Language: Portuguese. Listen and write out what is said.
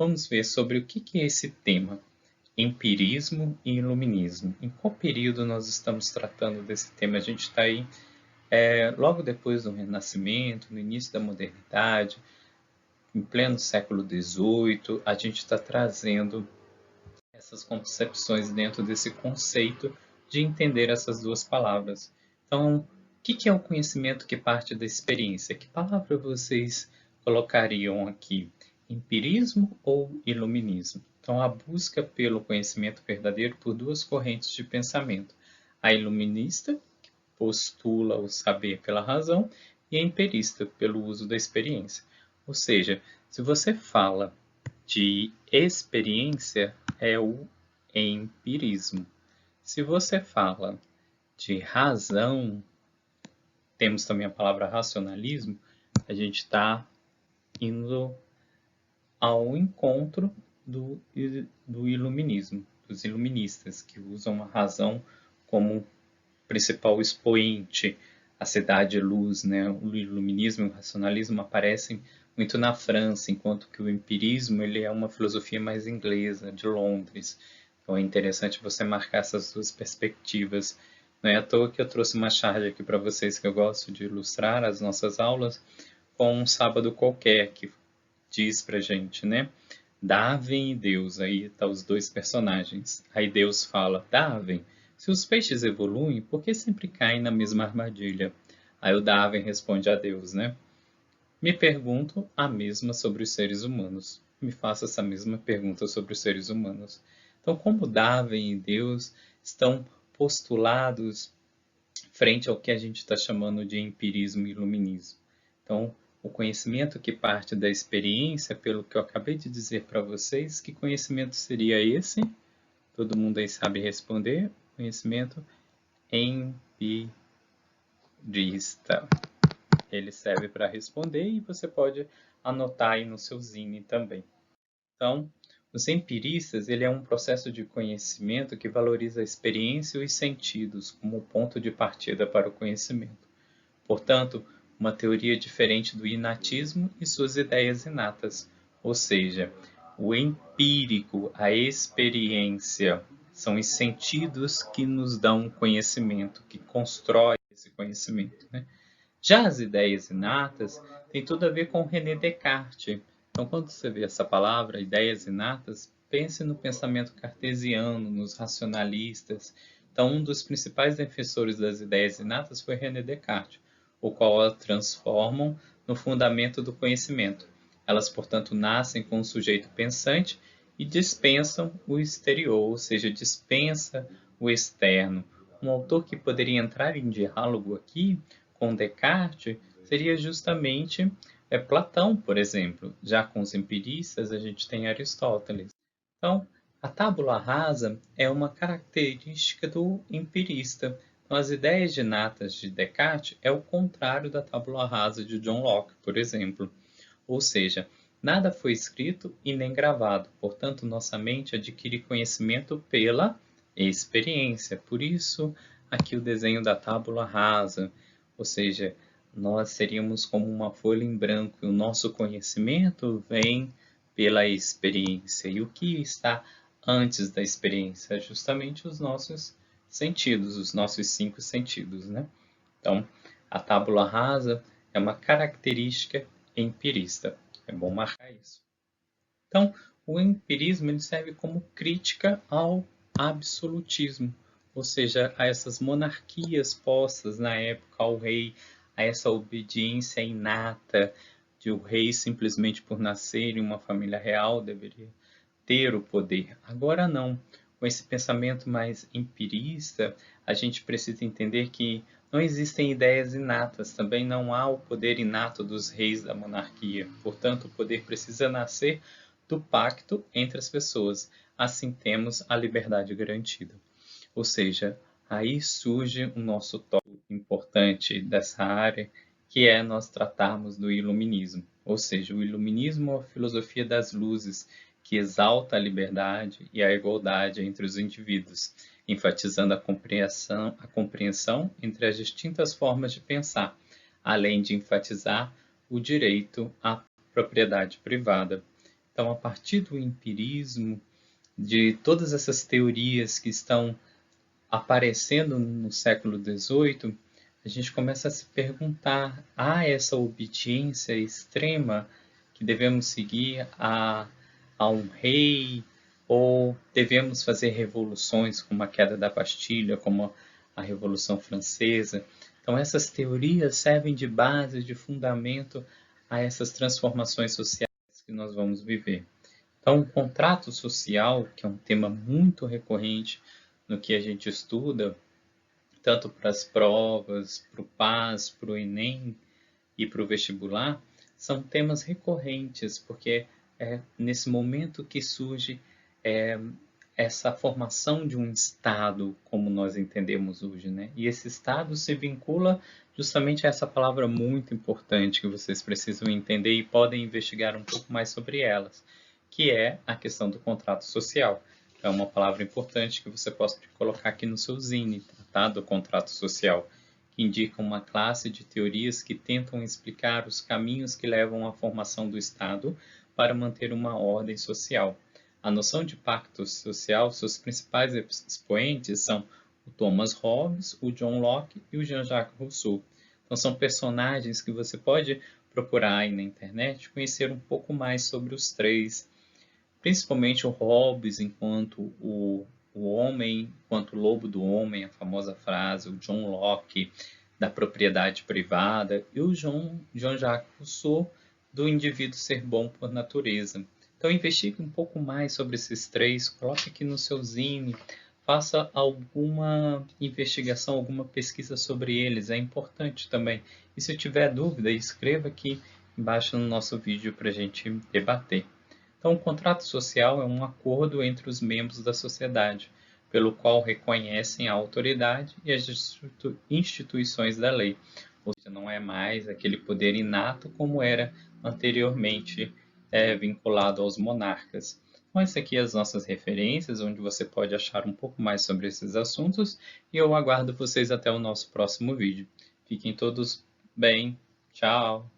vamos ver sobre o que é esse tema, empirismo e iluminismo. Em qual período nós estamos tratando desse tema? A gente está aí logo depois do Renascimento, no início da modernidade, em pleno século XVIII, a gente está trazendo essas concepções dentro desse conceito de entender essas duas palavras. Então, o que é o conhecimento que parte da experiência? Que palavra vocês colocariam aqui? Empirismo ou iluminismo? Então, a busca pelo conhecimento verdadeiro por duas correntes de pensamento. A iluminista, que postula o saber pela razão, e a empirista, pelo uso da experiência. Ou seja, se você fala de experiência, é o empirismo. Se você fala de razão, temos também a palavra racionalismo, a gente está indo ao encontro do iluminismo, dos iluministas, que usam a razão como principal expoente, a cidade-luz, né? O iluminismo e o racionalismo aparecem muito na França, enquanto que o empirismo ele é uma filosofia mais inglesa, de Londres. Então é interessante você marcar essas duas perspectivas. Não é à toa que eu trouxe uma charge aqui para vocês que eu gosto de ilustrar as nossas aulas com um sábado qualquer, que diz pra gente, né? Darwin e Deus, aí tá os dois personagens. Aí Deus fala, Darwin, se os peixes evoluem, por que sempre caem na mesma armadilha? Aí o Darwin responde a Deus, né? Me pergunto a mesma sobre os seres humanos. Me faça essa mesma pergunta sobre os seres humanos. Então, como Darwin e Deus estão postulados frente ao que a gente está chamando de empirismo e iluminismo? Então, o conhecimento que parte da experiência, pelo que eu acabei de dizer para vocês, que conhecimento seria esse? Todo mundo aí sabe responder. Conhecimento empirista. Ele serve para responder e você pode anotar aí no seu zine também. Então, os empiristas, ele é um processo de conhecimento que valoriza a experiência e os sentidos como ponto de partida para o conhecimento. Portanto, uma teoria diferente do inatismo e suas ideias inatas, ou seja, o empírico, a experiência, são os sentidos que nos dão conhecimento, que constrói esse conhecimento, né? Já as ideias inatas têm tudo a ver com René Descartes. Então, quando você vê essa palavra, ideias inatas, pense no pensamento cartesiano, nos racionalistas. Então, um dos principais defensores das ideias inatas foi René Descartes, o qual as transformam no fundamento do conhecimento. Elas, portanto, nascem com um sujeito pensante e dispensam o exterior, ou seja, dispensa o externo. Um autor que poderia entrar em diálogo aqui com Descartes seria justamente Platão, por exemplo. Já com os empiristas, a gente tem Aristóteles. Então, a tábula rasa é uma característica do empirista. Então, as ideias inatas de Descartes é o contrário da tábula rasa de John Locke, por exemplo. Ou seja, nada foi escrito e nem gravado, portanto, nossa mente adquire conhecimento pela experiência. Por isso, aqui o desenho da tábula rasa, ou seja, nós seríamos como uma folha em branco e o nosso conhecimento vem pela experiência. E o que está antes da experiência? Justamente os nossos sentidos, os nossos 5 sentidos, né? Então, a tábula rasa é uma característica empirista. É bom marcar isso. Então, o empirismo ele serve como crítica ao absolutismo, ou seja, a essas monarquias postas na época ao rei, a essa obediência inata de o rei simplesmente por nascer em uma família real deveria ter o poder. Agora não. Com esse pensamento mais empirista, a gente precisa entender que não existem ideias inatas, também não há o poder inato dos reis da monarquia. Portanto, o poder precisa nascer do pacto entre as pessoas. Assim temos a liberdade garantida. Ou seja, aí surge o nosso tópico importante dessa área, que é nós tratarmos do iluminismo. Ou seja, o iluminismo é a filosofia das luzes, que exalta a liberdade e a igualdade entre os indivíduos, enfatizando a compreensão entre as distintas formas de pensar, além de enfatizar o direito à propriedade privada. Então, a partir do empirismo, de todas essas teorias que estão aparecendo no século XVIII, a gente começa a se perguntar: há essa obediência extrema que devemos seguir a um rei? Ou devemos fazer revoluções como a queda da Bastilha, como a Revolução Francesa? Então, essas teorias servem de base, de fundamento a essas transformações sociais que nós vamos viver. Então, o contrato social, que é um tema muito recorrente no que a gente estuda, tanto para as provas, para o PAS, para o Enem e para o vestibular, são temas recorrentes, porque é nesse momento que surge essa formação de um Estado, como nós entendemos hoje, né? E esse Estado se vincula justamente a essa palavra muito importante que vocês precisam entender e podem investigar um pouco mais sobre elas, que é a questão do contrato social. É uma palavra importante que você pode colocar aqui no seu zine, Tratado do Contrato Social, que indica uma classe de teorias que tentam explicar os caminhos que levam à formação do Estado para manter uma ordem social. A noção de pacto social, seus principais expoentes são o Thomas Hobbes, o John Locke e o Jean-Jacques Rousseau. Então, são personagens que você pode procurar aí na internet, conhecer um pouco mais sobre os três, principalmente o Hobbes enquanto o homem, enquanto o lobo do homem, a famosa frase, o John Locke da propriedade privada e o Jean-Jacques Rousseau do indivíduo ser bom por natureza. Então, investigue um pouco mais sobre esses três, coloque aqui no seu zine, faça alguma investigação, alguma pesquisa sobre eles, é importante também. E se tiver dúvida, escreva aqui embaixo no nosso vídeo para a gente debater. Então, o contrato social é um acordo entre os membros da sociedade, pelo qual reconhecem a autoridade e as instituições da lei. Ou seja, não é mais aquele poder inato como era anteriormente vinculado aos monarcas. Então, essas aqui são as nossas referências, onde você pode achar um pouco mais sobre esses assuntos, e eu aguardo vocês até o nosso próximo vídeo. Fiquem todos bem. Tchau!